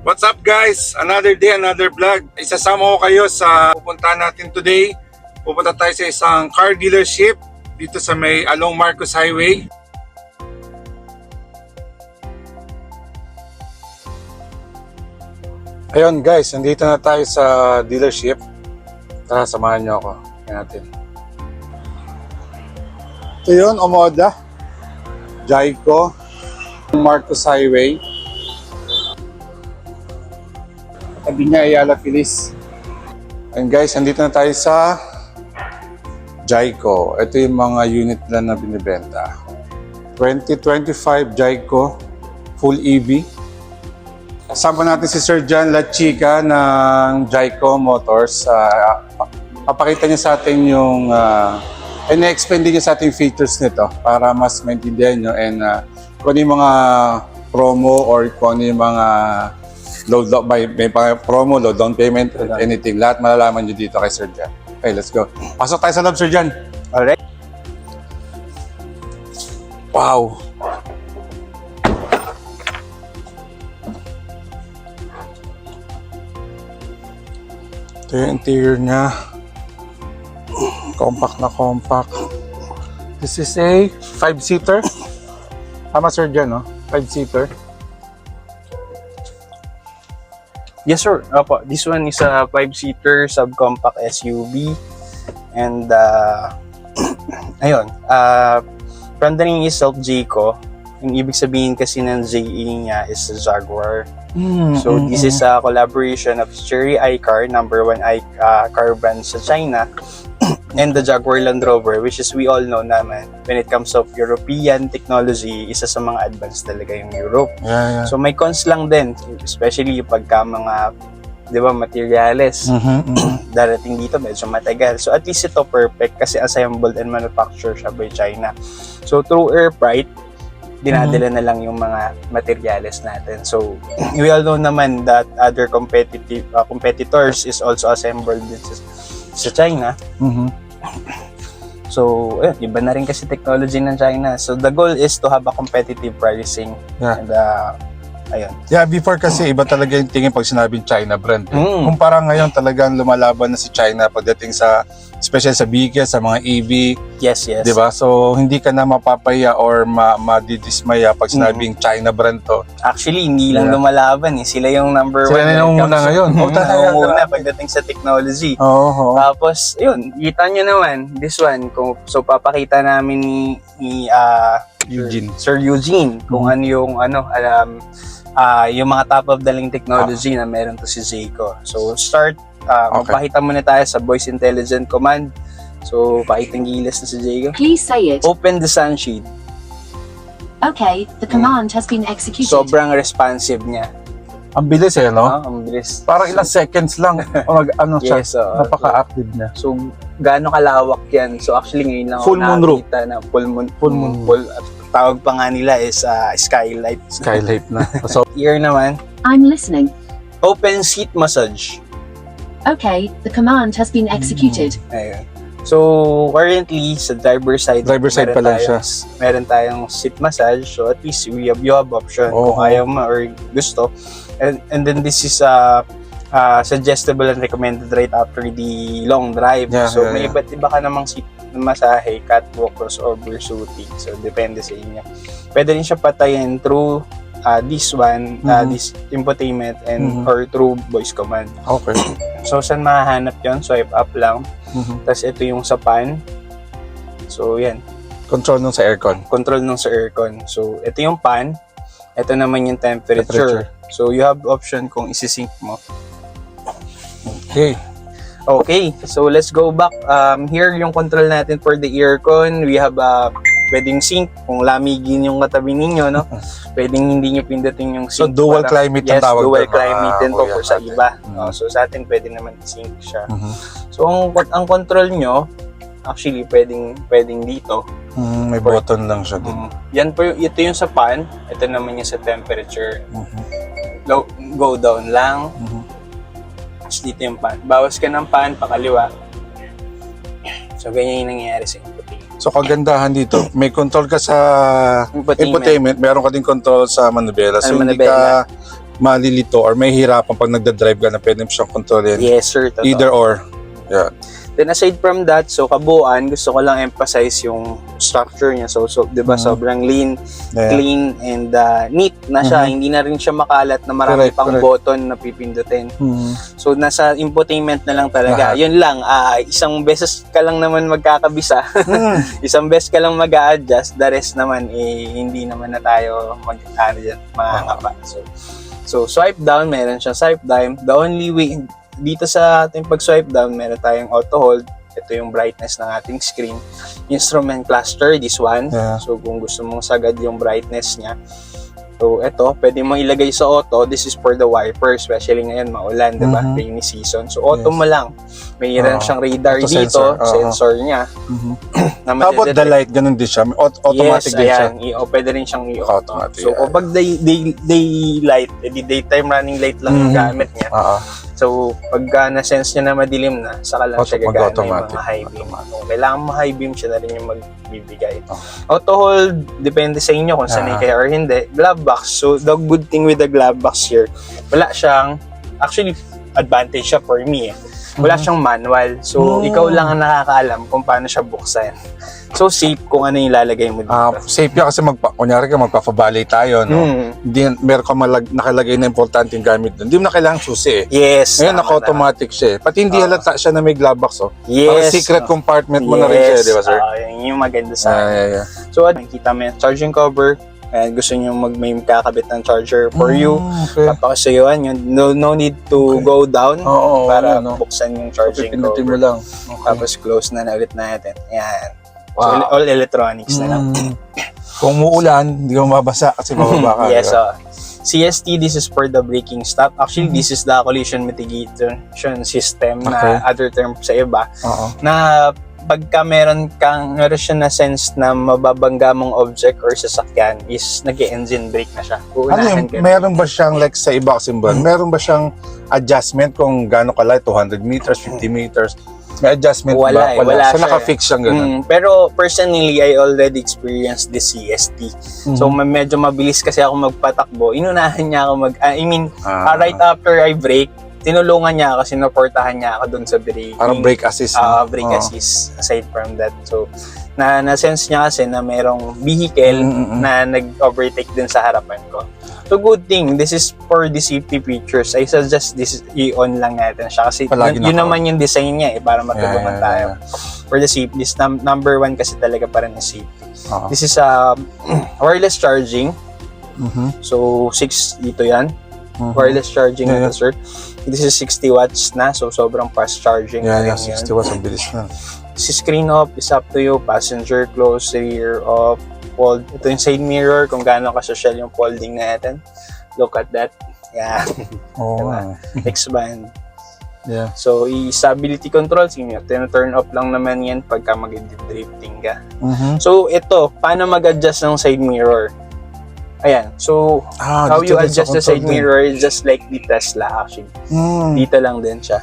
What's up guys? Another day, another vlog. Isasama ko kayo sa pupunta natin today. Pupunta tayo sa isang car dealership dito sa may along Marcos Highway. Ayun guys, nandito na tayo sa dealership. Tara, samahan nyo ako. Kaya natin. Ito yun, Omoda. Jayco. Marcos Highway. Sabi niya, Ayala Feliz. And guys, nandito na tayo sa Jayco. Ito yung mga unit nila na binibenta. 2025 Jayco full EV. Kasama natin si Sir John La Chica ng Jayco Motors. Papakita niya sa atin yung in-explain din niya sa ating features nito para mas maintindihan nyo and kung ano yung mga promo or kung ano yung mga may promo, low down payment, anything. Lahat malalaman nyo dito kay Sir John. Okay, let's go. Pasok tayo sa loob, Sir John. Alright. Wow. Ito yung interior niya. Compact na compact. This is a 5-seater. Tama, Sir John, no? 5-seater. Yes sir, opo. This one is a 5-seater subcompact SUV and ayun, from the name itself Jayco, yung ibig sabihin kasi ng JE niya is Jaguar. So this is a collaboration of Chery iCar, #1 car brand sa China, and the Jaguar Land Rover, which is we all know naman when it comes of European technology, isa sa mga advanced talaga yung Europe. Yeah. So may cons lang din, especially pagka mga, di ba, materials darating dito medyo matagal. So at least ito perfect kasi assembled and manufactured siya by China. So through air freight, dinadala na lang yung mga materials natin. So we all know naman that other competitors is also assembled din sa China. So, iba na rin kasi technology ng China. So, the goal is to have a competitive pricing. Yeah. And, ayun. Yeah, before kasi iba talaga yung tingin pag sinabing China brand. Kumpara ngayon talagang lumalaban na si China pagdating sa, especially sa vehicle, sa mga EV. Yes. Diba? So, hindi ka na mapapaya or madidismaya pag sinabing China brand to. Actually, hindi lang lumalaban eh. Sila yung number Sila 1. na yung una ngayon. Una pagdating sa technology. Tapos, yun, kita nyo naman, this one. So, papakita namin ni Eugene. Sir Eugene kung ano yung yung mga top of the line technology na meron to si Jayco. So start, magpakita muna tayo sa Voice Intelligent Command. So pakitang gilas na si Jayco. Please say it. Open the sunshade. Okay, the command has been executed. Sobrang responsive niya. Ang bilis eh, no? Ang bilis. Parang ilang seconds lang. Siya. Yes, napaka-active niya. So gaano kalawak yan. So actually ngayon lang full moon roof. Na full moon. Tawag pa nga nila is skylight. Skylight na. So, Here naman, I'm listening. open seat massage. Okay, the command has been executed. Ayun. So, currently, sa driver side pa lang siya. Meron tayong seat massage. So, at least you have option kung ayaw mo or gusto. And then this is suggestible and recommended right after the long drive. So, may iba't iba ka namang seat na masahe, catwalk, crossover, shooting. So, depende sa inyo. Pwede rin siya patayin through this one, this infotainment, and or through voice command. Okay. So, saan mahahanap yun? Swipe up lang. Tapos, ito yung sa pan. So, yan. Control nung sa aircon. Control nung sa aircon. So, ito yung pan. Ito naman yung temperature. So, you have option kung isi-sync mo. Okay, so let's go back. Here yung control natin for the aircon. We have pwedeng sync kung lamigin yung katabi ninyo, no? Pwedeng hindi nyo pindutin yung sync. So dual climate ang tawag. Yes, dual climate din po sa iba. So sa atin pwede naman sync siya. So ang control nyo, actually pwedeng dito. May button lang siya din. Yan po, ito yung sa pan. Ito naman yung sa temperature. Go down lang. Dito yung pan. Bawas ka ng pan, pakaliwa. So, ganyan yung nangyayari sa infotainment. So, kagandahan dito, may control ka sa infotainment, meron ka din control sa manubela. So, hindi ka malilito or may hirapan pag nagda-drive ka na pwede mo siyang kontrolin. Yes, sir. Totoo. Either or. Yeah. Then aside from that, so kabuuan, gusto ko lang emphasize yung structure niya. So 'di ba, sobrang lean, Yeah. clean, and neat na siya. Hindi na rin siya makalat na marami Correct, pang correct. button na pipindutin. So nasa infotainment na lang talaga. Lahat. Yun lang, isang beses ka lang naman magkakabisa. Isang beses ka lang mag-a-adjust. The rest naman, hindi naman na tayo makakapa. So swipe down, meron siyang swipe down. The only way, dito sa ating pag-swipe down, meron tayong auto hold. Ito yung brightness ng ating screen. Instrument cluster, this one. Yeah. So kung gusto mong sagad yung brightness niya. So ito, pwede mo ilagay sa auto. This is for the wiper, especially ngayon maulan, di ba? Rainy season. So auto mo lang. Mayroon siyang radar Auto dito, sensor. sensor niya. Na How about the madedetect. light? Ganun din siya. Automatic Yes, din siya. ayan. Pwede rin siyang i-auto. Automatic, So, yeah. kapag daylight, daytime running light lang yung gamit niya. So, pagka na-sense niya na madilim na, saka lang siya gagana yung Mag-automatic. mga high beam. Kung kailangan mo high beam, siya na rin yung magbibigay. Auto hold, depende sa inyo kung sanay kayo or hindi. Glove box. So, the good thing with the glove box here, wala siyang, actually, advantage siya for me eh. Wala siyang manual. So, ikaw lang ang nakakaalam kung paano siya buksan. So, safe kung ano yung ilalagay mo dito. Safe yan kasi kunyari ka magpa-valet tayo, no? Hindi, meron ka nakalagay na importante yung gamit doon. Hindi mo na kailangan susi eh. Yes. Ngayon, naka-automatic siya eh. Pati hindi halata siya na may glove box, oh. Yes. Parang secret compartment mo na rin siya, di ba, sir? Yun yung maganda sa akin. Yeah. So, nakikita mo yung charging cover. And gusto nyo may kakabit ng charger for you. Okay. Papakasayuan yun. No need to go down Oo, para no? buksan yung charging Pipindutin mo cover. lang. Okay. Tapos close na ulit natin. Yan. So, Wow. all electronics na lang. Kung muulan, hindi ka mabasa kasi mababa ka. Yes, di ba? CST, this is for the braking stop. Actually, this is the collision mitigation system Okay. na other term sa iba. Oo. Na pagka meron siya na sense na mababangga mong object or sasakyan is nag-engine brake na siya. Ano Uunahan yung, ka na. meron ba siyang like sa iba kasi ba, meron ba siyang adjustment kung gaano kalay, 200 meters, 50 meters? May adjustment Wala ba? eh, wala So siya naka-fix siyang gano'n. Pero personally, I already experienced this CST. So medyo mabilis kasi ako magpatakbo. Inunahan niya ako right after I brake, tinulungan niya ako, sinuportahan niya ako dun sa braking. Parang brake assist. Brake assist aside from that. So, na-sense niya kasi na merong vehicle na nag-overtake din sa harapan ko. So, good thing, this is for the safety features. I suggest this i-on lang natin siya kasi Palagi yun naka-on. naman yung design niya para matulungan tayo. For the safety, this number one kasi talaga para na safety. This is wireless charging. So, 6 dito yan. Wireless charging Yeah, ito, sir. This is 60 watts na, so sobrang fast charging. Yeah, na rin 60 yun. watts, ang bilis na. Si screen off is up to you. Passenger close, rear off, fold. Ito yung side mirror, kung gaano ka-social yung folding natin. Look at that. Yeah. Oo. Diba? Expand. Yeah. So, stability control, turn off lang naman yan pagka mag-drifting ka. So, ito, paano mag-adjust ng side mirror? Ayan. So, how you adjust the side mirror is just like the Tesla actually. Dito lang din siya.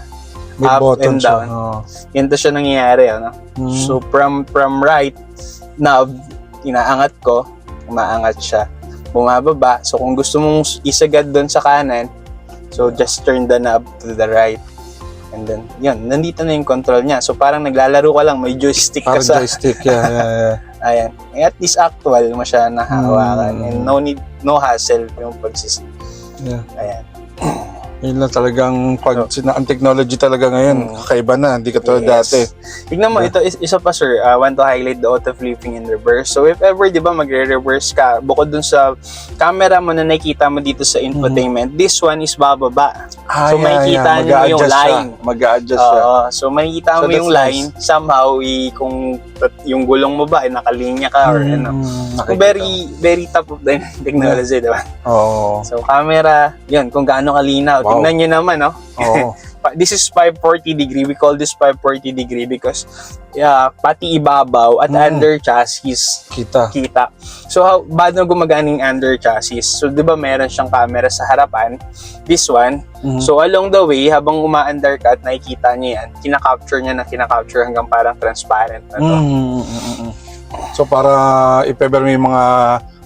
May Up button and siya. down. Ganito siya nangyayari. Ano? So, from right knob, inaangat ko, umaangat siya. Bumababa. So, kung gusto mong isagad doon sa kanan, so just turn the knob to the right. And then, yun, nandito na yung control niya. So, parang naglalaro ka lang, may joystick ka Parang sa... joystick, yeah. Ayan. At least actual mo siya nahawakan. And no hassle yung pagsis. Yeah. Ayan. Yun lang talagang ang technology talaga ngayon, kakaiba na, hindi katulad dati. Tignan mo, ito isa pa sir, want to highlight the auto flipping in reverse. So if ever, di ba, magre-reverse ka, bukod dun sa camera mo na nakikita mo dito sa infotainment, this one is bababa. So makikita nyo yung line. Mag-a-adjust siya. So makikita mo So, yung that's line, somehow, kung yung gulong mo ba, nakalinya ka or ano. Very top of the technology, di ba? Oo. So camera, yun, kung gaano kalinaw. Wow. Tingnan nyo naman, no? Oo. This is 540 degree. We call this 540 degree because pati ibabaw at under chassis Kita. So, paano gumagana yung under chassis? So, di ba meron siyang camera sa harapan? This one. So, along the way, habang uma-under ka at nakikita niya yan, kinakapture hanggang parang transparent na to. So, para if ever may mga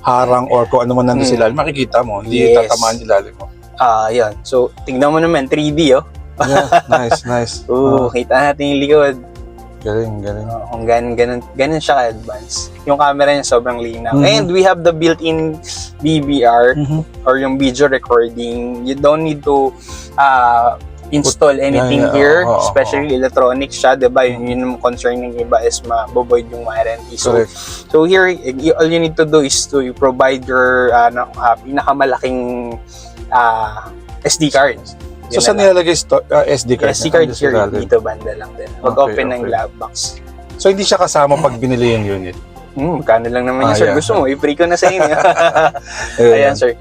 harang or kung ano man nandun sila, makikita mo, hindi tatamaan ilalim mo. Yun. So, tingnan mo naman, 3D, oh. Yeah, nice. Kita natin yung likod. Galing. Kung ganun siya ka-advance. Yung camera niya sobrang linaw. Mhm. And we have the built-in DVR or yung video recording. You don't need to install anything here, especially electronics siya, diba? Yun yung concern ng iba is mabovoid yung warranty. So here, all you need to do is to provide your pinakamalaking SD card. So, saan nilalagay SD card? SD card here, dito banda lang din. Mag-open ng glove box. So, hindi siya kasama pag binili yung unit? Magkano lang naman yun, sir. Yeah. Gusto mo, i-free ko na sa inyo. Ayan, sir.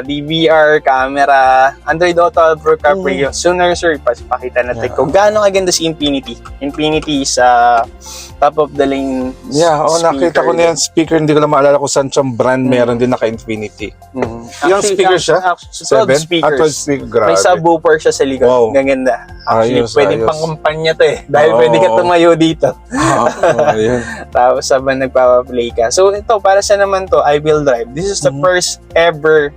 DVR, camera, Android Auto, Pro CarPlay. Sooner, sir, pakita natin kung gaano kaganda si Infinity. Infinity is top of the lane nakita ko na yan. Speaker, hindi ko lang maalala kung saan siyang brand meron din naka-Infinity. Yung speaker siya? 12 speakers. 12 speaker, grabe. May subwoofer siya sa likod. Wow. Gaganda. Actually, pwedeng ayos. pang-kampanya to eh. Dahil pwede ka tumayo dito. Ayun. Tapos sabang nagpapaplay ka. So ito, para sa naman to, I-wheel drive. This is the first ever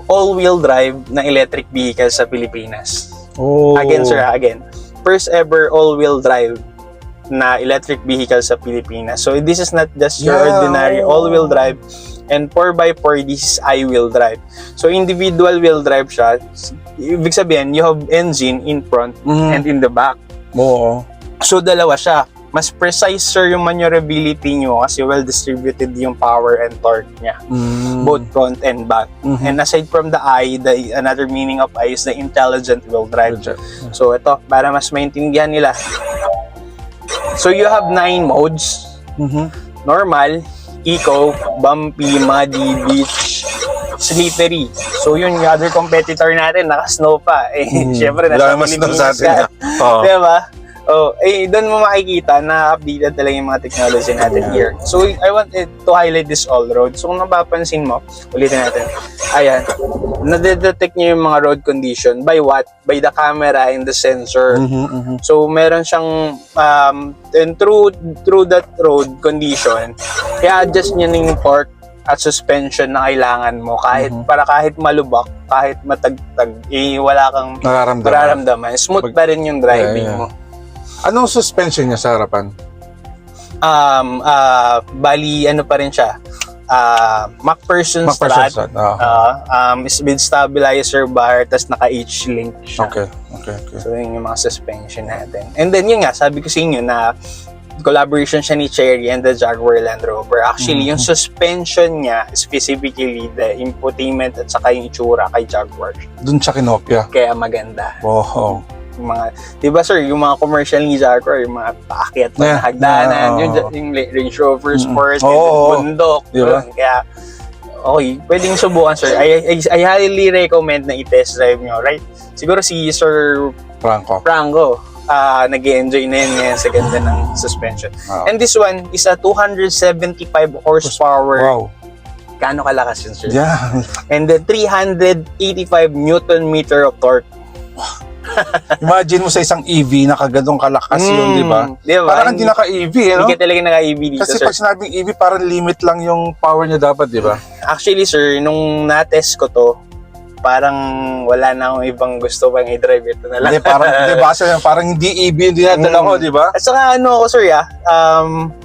all-wheel drive na electric vehicle sa Pilipinas. Again, sir, again. First ever all-wheel drive na electric vehicle sa Pilipinas. So this is not just your ordinary all-wheel drive. And 4x4, this is I-wheel drive. So individual wheel drive siya. Ibig sabihin, you have engine in front and in the back. Oo. So dalawa siya. Mas precise, sir, yung maneuverability nyo kasi well-distributed yung power and torque niya. Both front and back. And aside from the I, another meaning of I is the intelligent wheel drive. So ito, para mas maintindihan nila. So you have 9 modes. Normal, eco, bumpy, muddy, beach, slippery. So yun, yung other competitor natin, naka-snow pa. Syempre, nasa Pilipinas ka. Diba? Doon mo makikita na updated talaga yung mga technology natin here. So, I wanted to highlight this all-road. So, kung napapansin mo, ulitin natin. Ayan, nadedetect niyo yung mga road condition. By what? By the camera and the sensor. So, meron siyang, and through that road condition, i-adjust niya yung torque at suspension na kailangan mo kahit malubak, kahit matagtag, wala kang nararamdaman. Smooth pa rin yung driving mo. Anong suspension niya sa harapan? Bali, ano pa rin siya? MacPherson strut. With stabilizer bar, tas naka-H-link siya. Okay. So, yun yung mga suspension natin. And then, yun nga, sabi ko sa inyo na collaboration siya ni Chery and the Jaguar Land Rover. Actually, yung suspension niya, specifically the infotainment at saka yung itsura kay Jaguar. Doon siya kinopya. Kaya maganda. Wow. Yung mga, diba sir, yung mga commercial ni Jaguar, yung mga paakyat na hagdanan, yung Range Rover Sport, bundok. Diba? Kaya, okay, pwedeng subukan sir. I highly recommend na i-test drive nyo, right? Siguro si Sir Franco, nag-enjoy na yun ngayon sa ganda ng suspension. And this one is a 275 horsepower. Wow. Kano kalakas yun, sir? Yeah. And then 385 Newton meter of torque. Imagine mo sa isang EV na kagadong kalakas yun, di ba? Diba? Parang hindi naka-EV, no? Hindi ka talaga naka-EV dito, kasi sir. pag sinabing EV, parang limit lang yung power niya dapat, di ba? Actually, sir, nung na-test ko to, parang wala na akong ibang gusto pang i-drive. Ito na lang. Hindi, parang hindi EV, hindi nadala ko, di ba? At saka ano ako, sir,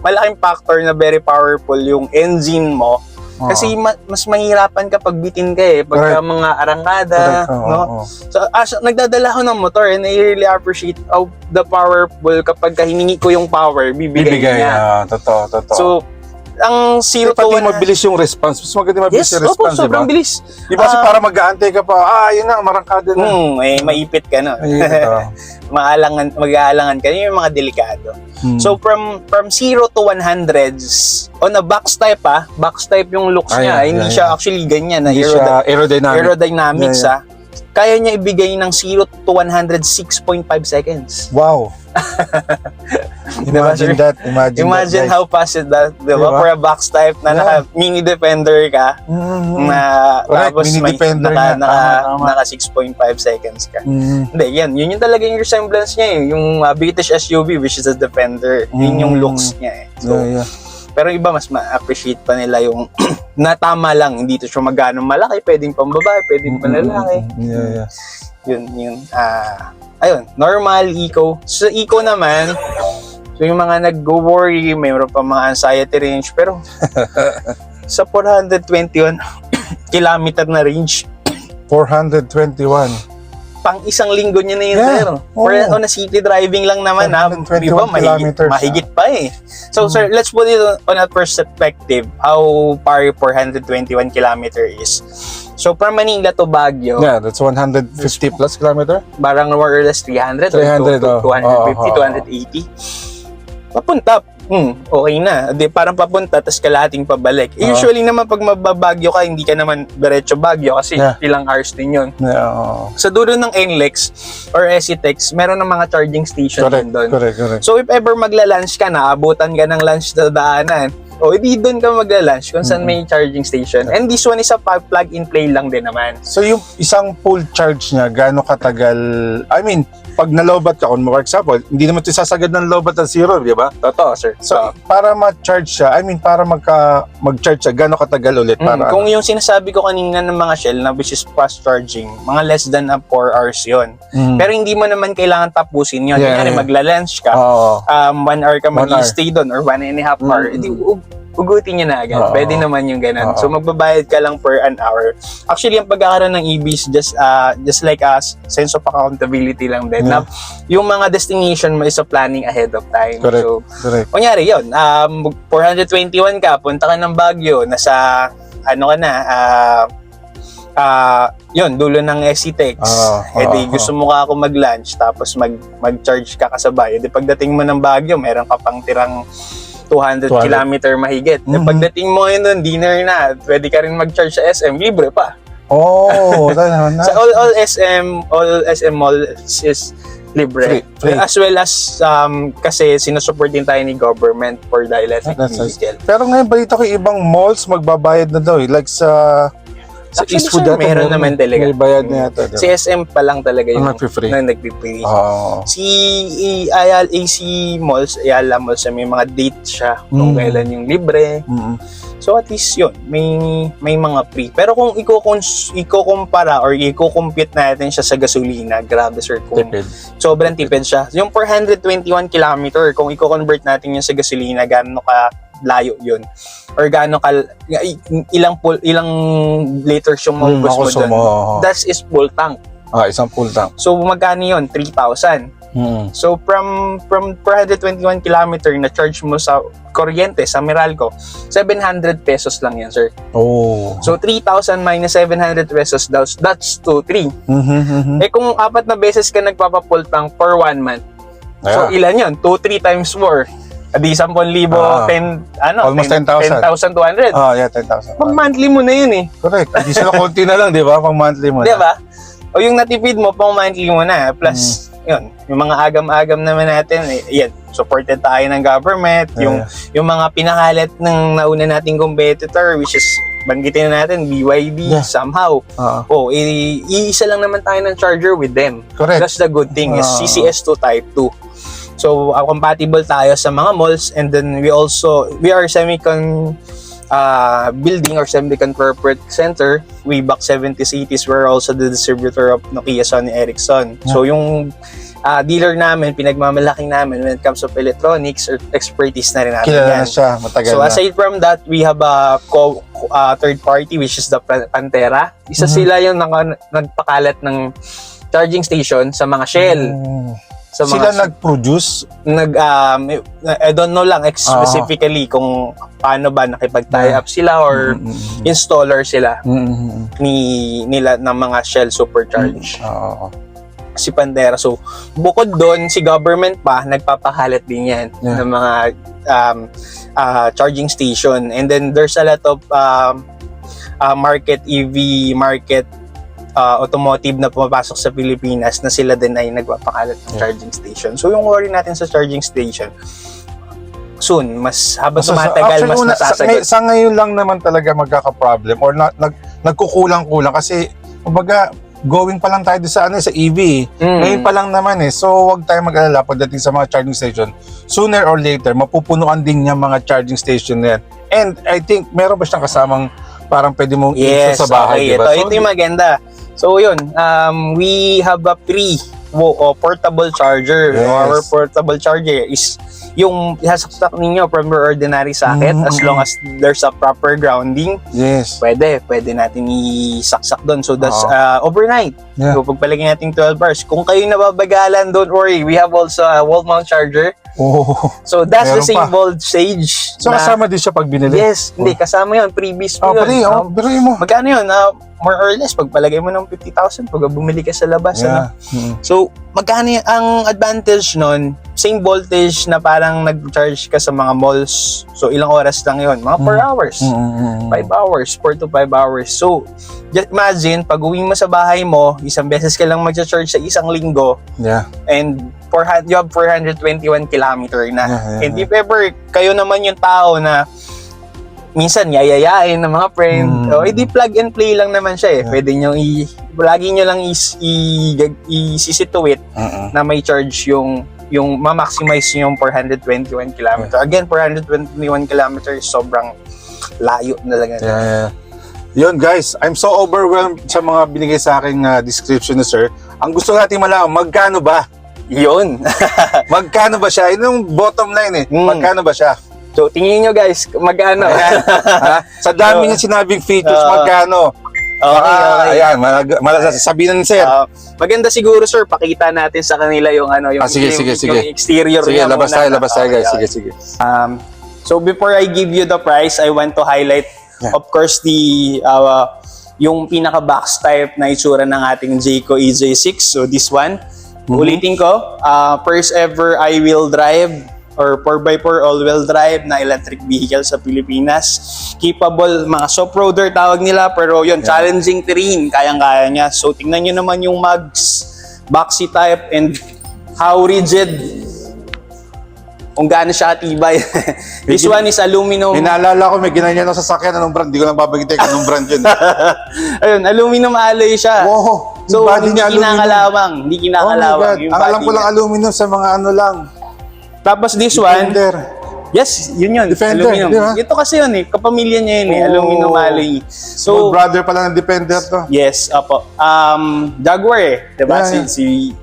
malaking factor na very powerful yung engine mo. Kasi mas mahirapan kapag bitin ka pagka mga arangkada, no? So, nagdadala ko ng motor and I really appreciate how the powerful kapag hiningi ko yung power, bibigay niya. Totoo. So, ang 0 to 1... Pati mabilis yung response. Mas maganda mabilis yung response, di ba? Sobrang bilis. Di ba kasi para mag-aantay ka pa, yun na, marangkada na. Maipit ka na. Mag-aalangan ka. Yun yung mga delikado. So, from 0 to 100s, on a box type, box type yung looks niya. Hindi siya actually ganyan. Hindi siya aerodynamics, kaya niya ibigay ng 0 to 100 6.5 seconds. Wow. Imagine that. Imagine how fast is that, diba? For a box type na naka-mini Defender ka, na tapos naka 6.5 seconds ka. Hindi, yun yung talaga yung resemblance niya yung British SUV, which is a Defender. Yun yung looks niya. So, Pero iba mas ma-appreciate pa nila yung natama lang, hindi to siya magano malaki, pwedeng pang babae, pwedeng pang lalaki. Yeah. Yun. Ayun, normal, eco. Sa eco naman, so yung mga nag-worry, mayroon pa mga anxiety range, pero sa 421 kilometer na range, 421. pang isang linggo niya na yun, Yeah, sir. oo. For on a city driving lang naman, 421 di ba, kilometers, mahigit pa eh. So, sir, let's put it on a perspective, how far 421 kilometer is. So, from Manila to Baguio, Yeah, that's 150 plus kilometer. barang more or less 300 300, or 250, 280. Papunta, okay na. Di, parang papunta, tapos kalahating pabalik. Usually naman, pag mababagyo ka, hindi ka naman diretso Baguio kasi Yeah. ilang hours din yun. Yeah, Sa dulo ng NLEX or SCTEX, meron ng mga charging station din doon. correct. So if ever magla-lunch ka na, abutan ka ng lunch sa daanan, o edi doon ka magla-lunch kung saan may charging station. And this one is a plug-and-play lang din naman. So yung isang full charge niya, gaano katagal? I mean, pag nalobat ka, kung for example, hindi naman ito sasagad ng lobat ng zero, di ba? Totoo, sir. So, para ma-charge siya, I mean, para mag-charge siya, gaano katagal ulit? Para, Kung yung sinasabi ko kanina ng mga Shell na which is fast charging, mga less than 4 hours yon. Pero hindi mo naman kailangan tapusin yun. Yeah, Kaya yeah. magla-lunch ka, Oo. 1 hour ka 1 hour. mag-stay doon or 1.5 hour, edi ugutin niya na agad. Oo. Pwede naman yung ganun. Oo. So magbabayad ka lang per an hour. Actually, ang pagkakaroon ng EVs just like us, sense of accountability lang din. Yeah. Na yung mga destination mo is a planning ahead of time. Correct. So, Correct. kunyari yun, 421 ka, punta ka ng Baguio, nasa, ano ka na, yun, dulo ng SCTEX. Gusto mo ka ako mag-lunch, tapos mag-charge ka kasabay. Pagdating mo ng Baguio, meron ka pang tirang 200 kilometer mahigit. Pagdating mo yun doon, dinner na, pwede ka rin mag-charge sa SM, libre pa. Oh, dahil na. Sa all SM malls is libre. Free. As well as, kasi sinusupport din tayo ni government for the electric That's nice. vehicle. Pero ngayon, balita ko ibang malls magbabayad na daw eh. Like sa Actually, Eastwood sir, dati, meron naman talaga. May bayad na yata. Si SM pa lang talaga yung nagpi-free. na nagpi-free. Oo. Si AC Malls, Ayala Malls, may mga date siya kung kailan yung libre. So at least yun, may mga free. Pero kung ikukumpara or ikukompute natin siya sa gasolina, grabe sir, kung Tipid. sobrang tipid siya. Yung 421 kilometer, kung i-convert natin yun sa gasolina, gaano ka layo yun? Or gaano ka, ilang liters yung maubos mo makuso dun? mo. That is full tank. Isang full tank. So magkano yun? 3,000. So from 421 kilometer na charge mo sa kuryente sa Meralco, 700 pesos lang yan, sir. Oh. So 3,000 minus 700 pesos, that's 2,300. Eh kung 4 na beses ka nagpapa-full tank for 1 month, so ilan yun? 2-3 times 4. Di 10,000, Almost 10,000. 10,200. Yeah, 10,000. Pag monthly mo na yun eh. Correct. Hindi sila konti na lang, di ba? Pang monthly mo na. Di ba? O yung natipid mo, pang monthly mo na. Plus, yun, yung mga agam-agam naman natin, yan, supported tayo ng government. Yung mga pinakalat ng nauna nating competitor, which is, banggitin na natin, BYD, somehow. Iisa lang naman tayo ng charger with them. Correct. That's the good thing, is CCS2 Type 2. So, compatible tayo sa mga malls, and then we are semicon building or semicon corporate center. Way back 70s, 80s, we're also the distributor of Nokia, Sony Ericsson. So, yung dealer namin, pinagmamalaki namin when it comes to electronics or expertise na rin natin Kilala yan. na siya, matagal So, na. aside from that, we have a third party, which is the Pantera. Isa sila yung nagpakalat ng charging station sa mga Shell. Sa Sila nag-produce? I don't know lang specifically kung paano ba nakipag-tie up sila or installer sila nila ng mga Shell Supercharge. Si Pantera. So, bukod doon, si government pa, nagpapakalat din yan ng mga charging station. And then, there's a lot of EV market, automotive na pumapasok sa Pilipinas na sila din ay nagpapakalat ng charging station. So, yung worry natin sa charging station, soon, habang tumatagal, mas nasasagot. Sa ngayon lang naman talaga magkaka-problem or nagkukulang-kulang kasi, kumbaga, going pa lang tayo doon sa sa EV. Ngayon pa lang naman So, wag tayo mag-alala pagdating sa mga charging station. Sooner or later, mapupunuan din niya mga charging station na yan. And I think, meron ba siyang kasamang parang pwede mong Yes, sa bahay, okay. diba? Ito yung maganda. So, yun. We have a portable charger. Yes. Our portable charger is yung isasaksak ninyo from your ordinary socket as long as there's a proper grounding. Yes. Pwede natin isaksak doon. So that's overnight. Yeah. So pagpalagyan natin 12 hours. Kung kayo nababagalan, don't worry. We have also a wall mount charger. Oh. So that's the Meron same pa. voltage. So, kasama din siya pag binili? Yes. Hindi, kasama yun. Previous po Pali, yun. biruin mo. Magkano yun? More or less, pagpalagay mo ng 50,000 pag bumili ka sa labas. Yeah. So, magkano ang advantage nun? Same voltage na parang nag-charge ka sa mga malls. So, ilang oras lang yun? Mga 4 hours. 5 hours, 4 to 5 hours. So, just imagine, pag uwi mo sa bahay mo, isang beses ka lang mag-charge sa isang linggo, Yeah. and you have 421 kilometer na. Yeah. And if ever kayo naman yung tao na minsan yayayain ng mga friend, o edi plug and play lang naman siya . Pwede nyo lagi nyo lang isisituate na may charge yung ma-maximize yung 421 kilometer. Again, 421 kilometers sobrang layo na lang. Yeah. Yun guys, I'm so overwhelmed sa mga binigay sa aking description na sir. Ang gusto natin malaman, magkano ba? Yun. Magkano ba siya? Yun yung bottom line Magkano ba siya? So, tingin nyo guys, magkano? Sa dami niya sinabing features, magkano? Okay. Ayan, sabihin ng sir. Maganda siguro sir, pakita natin sa kanila yung yung Sige. yung exterior Sige, niya labas muna. tayo guys. Okay. Sige. So before I give you the price, I want to highlight of course yung pinaka box type na itsura ng ating Jayco EJ6. So this one, ulitin ko, first ever I-wheel drive or 4x4 all-wheel drive na electric vehicle sa Pilipinas. Capable, mga soft-roader tawag nila, pero yun, challenging terrain, kayang-kaya niya. So tingnan nyo naman yung mugs, boxy type, and how rigid, kung gaano siya katibay. This one is aluminum. Inaalala ko, may ginanyan ako sa sakyan. Anong brand? Hindi ko lang babagitin anong brand yun. Ayun, aluminum alloy siya. Wow! So, body hindi niya, kinakalawang. Hindi Oh my kinakalawang. God. Ang alam ko lang aluminum sa mga ano lang. Tapos this one, Defender. yes, yun. Defender, aluminum. di ba? Ito kasi yun kapamilya niya yun aluminum alloy. So, brother pala ng Defender to. Yes, apo. Jaguar diba? Yeah.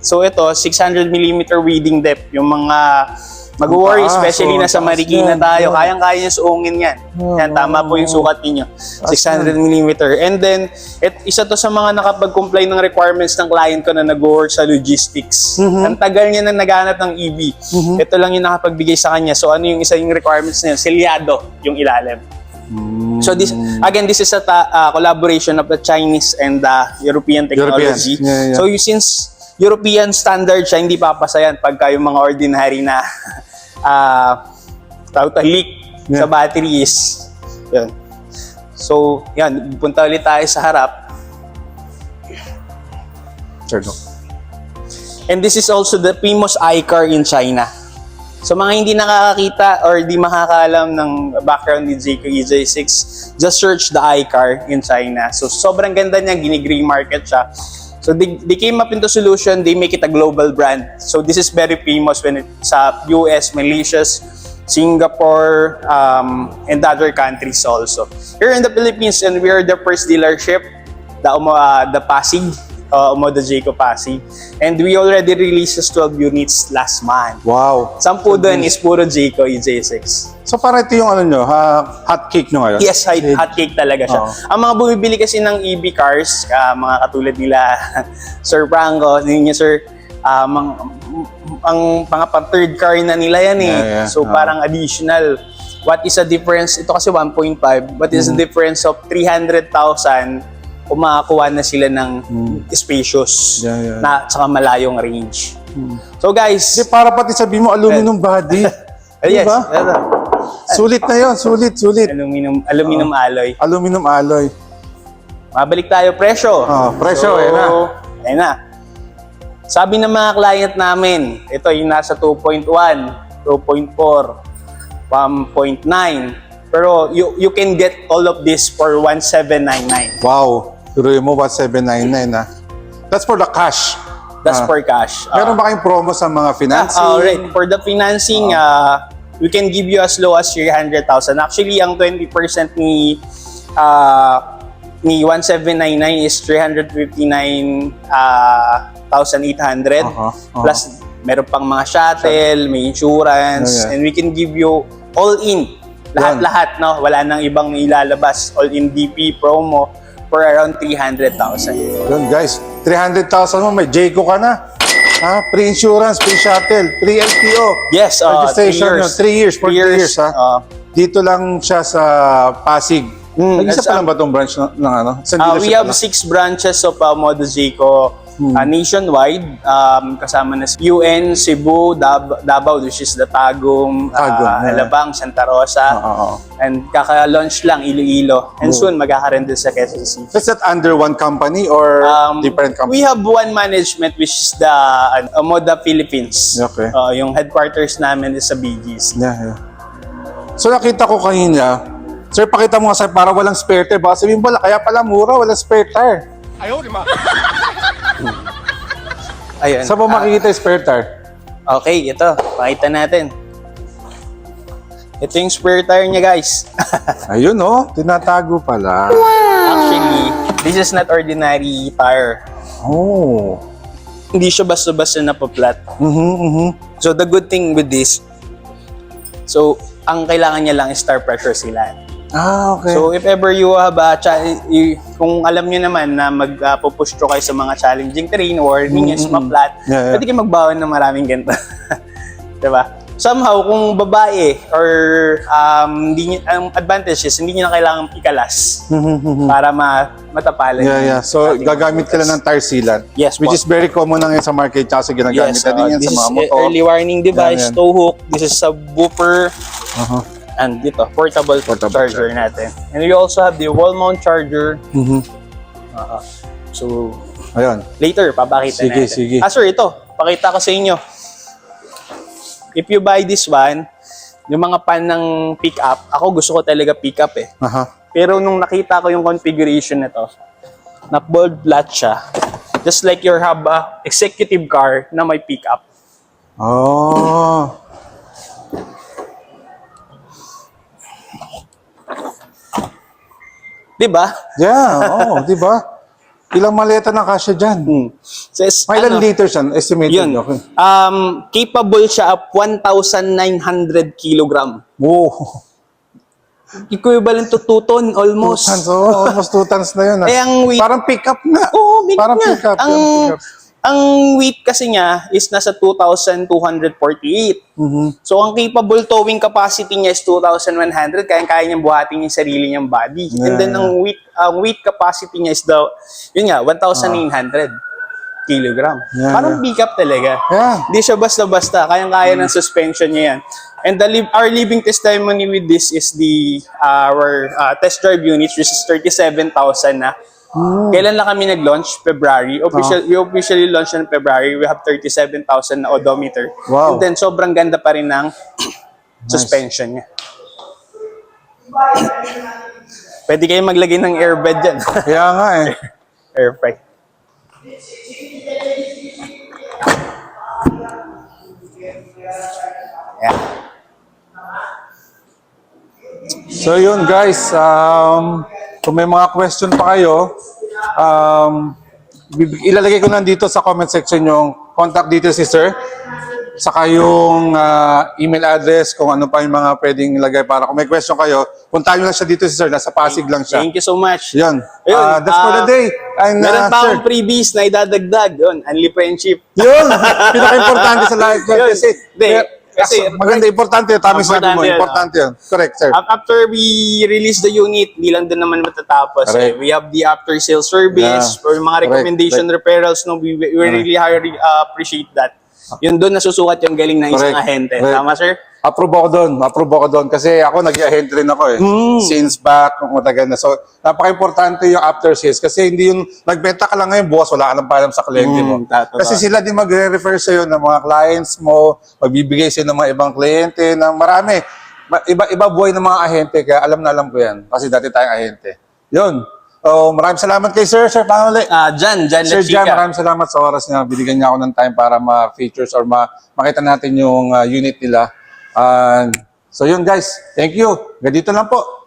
So ito, 600mm weeding depth. Yung mga mag-worry, especially na sa Marikina tayo, kayang-kaya niya suungin yan. Yan, tama po yung sukat ninyo. 600mm. And then, isa to sa mga nakapag-comply ng requirements ng client ko na nag-work sa logistics. Ang tagal niya na naghanap ng EV. Ito lang yung nakapagbigay sa kanya. So ano yung isa yung requirements niya? Selyado yung ilalim. So this is a collaboration of the Chinese and the European technology. Yeah. So since European standard siya, hindi papasa yan pagka yung mga ordinary na leak sa battery is yun. So yan, punta ulit tayo sa harap. Sure, no. And this is also the famous iCar in China. So mga hindi nakakakita or di makakaalam ng background ni Jayco EJ6, just search the iCar in China. So sobrang ganda niya, gini-green market siya. So they came up into solution, they make it a global brand. So this is very famous when it's sa US, Malaysia, Singapore, and other countries also. Here in the Philippines, and we are the first dealership, the Pasig, the Jayco Pasig. And we already released 12 units last month. Wow. 10 doon is puro Jayco EJ6. So para ito yung ano nyo, hot cake nyo ngayon? Yes, hot cake talaga siya. Ang mga bumibili kasi ng EV cars, mga katulad nila, Sir Franco, ninyo Sir, ang mga third car na nila yan Yeah. So parang additional. What is the difference? Ito kasi 1.5. What is the difference of 300,000 kung makakuha na sila ng spacious na tsaka malayong range. So guys, Kasi para pati sabihin mo, aluminum body. yes, Diba? Sulit na yun, sulit. aluminum alloy. Aluminum alloy. Mabalik tayo presyo. Presyo, ayan na. Ayan na. Sabi ng mga client namin, ito yung nasa 2.1, 2.4, 1.9. Pero you can get all of this for 1,799. Wow. Tuloy mo, 1,799 na. That's for the cash. That's for cash. Meron ba kayong promo sa mga financing? Alright, for the financing, we can give you as low as 300,000. Actually, ang 20% ni 1799 is 359,800. Plus, meron pang mga shuttle, may insurance, and we can give you all-in. Lahat-lahat, no? Wala nang ibang ilalabas. All-in DP promo for around 300,000. Yun guys, 300,000 mo, may Jayco ka na. Pre-insurance, pre-shuttle, pre-LTO. Yes, registration 3 years. For 3 years, ha? Dito lang siya sa Pasig. Nag-isa pa lang ba itong branch ng ano? We have 6 branches of Modo Jayco nationwide. Kasama na UN, Cebu, Davao, which is the Tagum, Alabang, Santa Rosa. And kaka-launch lang, Iloilo. And soon, magkakaroon din sa Quezon City. Is that under one company or different company? We have one management, which is the Moda Philippines. Okay. Yung headquarters namin is sa BGC. Yeah. So nakita ko kanina, sir, pakita mo nga sa'yo para walang spare tire. Baka sabihin mo, kaya pala mura, walang spare tire. Ayaw, di ba? Ayun. Saan mo makikita yung spare tire? Okay, ito. Pakita natin. Ito yung spare tire niya, guys. Ayun, oh. Tinatago pala. Actually, this is not ordinary tire. Oh. Hindi siya basta-basta na pa-flat. So, the good thing with this, so, ang kailangan niya lang is tire pressure sealant. Okay. So, if ever you have kung alam niyo naman na magpupush through kayo sa mga challenging terrain or hindi niya ma-flat, pwede kayo magbawan ng maraming ganito. Diba? Somehow, kung babae or ang advantage is hindi niyo na kailangan ikalas para matapalan. Yeah. So, gagamit ka lang ng tire sealant. Yes, which is very common na ngayon sa market kasi ginagamit na din yan this sa mga is motor. early warning device, tow hook, this is subwoofer, and dito, portable charger natin. And we also have the wall mount charger. So, ayun. later, papakita natin. Sige. Sir, ito, pakita ko sa inyo. If you buy this one, yung mga pan ng pick-up, ako gusto ko talaga pick-up eh. Pero nung nakita ko yung configuration nito, na bold flat siya, just like your haba executive car na may pick-up. Oh. Diba? Yeah, di ba? Ilang maleta na kasya dyan? So, May ilang liters yan? Estimated. Yun. Okay. Capable siya of 1,900 kilogram. Oh. Equivalent to 2 ton almost. 2 tons. Oh, almost 2 tons na yun. Eh, ang weight, Parang pick-up na. Oo, big Parang na. pick-up. Ang weight kasi niya is nasa 2,248. So, ang capable towing capacity niya is 2,100. Kaya niyang buhatin yung sarili niyang body. And then, ang weight capacity niya is 1,900 kilogram. Parang pick-up talaga. Yeah. Hindi siya basta-basta. Kayang-kaya ng suspension niya yan. And our living testimony with this is our test drive unit, which is 37,000 na. Kailan lang kami nag-launch? February. We officially launched in February. We have 37,000 na odometer. Wow. And then sobrang ganda pa rin ng suspension niya. Pwede kayo maglagay ng airbed dyan. Kaya nga eh. Airfry. Yeah. So yun guys, kung may mga question pa kayo, ilalagay ko nandito sa comment section yung contact details si sir, saka yung email address, kung ano pa yung mga pwedeng ilagay para kung may question kayo, puntahan nyo lang siya dito si sir, nasa Pasig lang siya. Thank you so much. Yun. Ayun, That's for the day. And, meron pa sir, akong freebies na idadagdag. Yun, Unli Friendship. yun, pinaka-importante sa life. Yun. Kasi maganda, importante yun. Tama sabi mo, Importante yun, importante yun. Correct, sir. After we release the unit, di lang din naman matatapos. Correct. We have the after-sales service, Yeah. or mga recommendation referrals. No, we really highly appreciate that. Yun doon nasusukat yung galing ng isang Correct. ahente. Correct. Tama, sir? Approve ako doon. Kasi ako nag-ahente rin ako eh. Since back, matagal na. So, napaka-importante yung after sales. Kasi hindi yung nagbenta ka lang ngayon, bukas wala ka nang paalam sa kliyente mo. Kasi sila din magre-refer sa'yo ng mga clients mo, magbibigay sa'yo ng mga ibang kliyente, ng marami. Iba buhay ng mga ahente, kaya alam na alam ko yan. Kasi dati tayong ahente. Yun. So, maraming salamat kay Sir. Sir, paano ulit? Jan Sir La Chica. Jan, maraming salamat sa oras na binigyan niya ako ng time para ma-features or makita natin yung unit nila. So yun guys, thank you. Ganito lang po.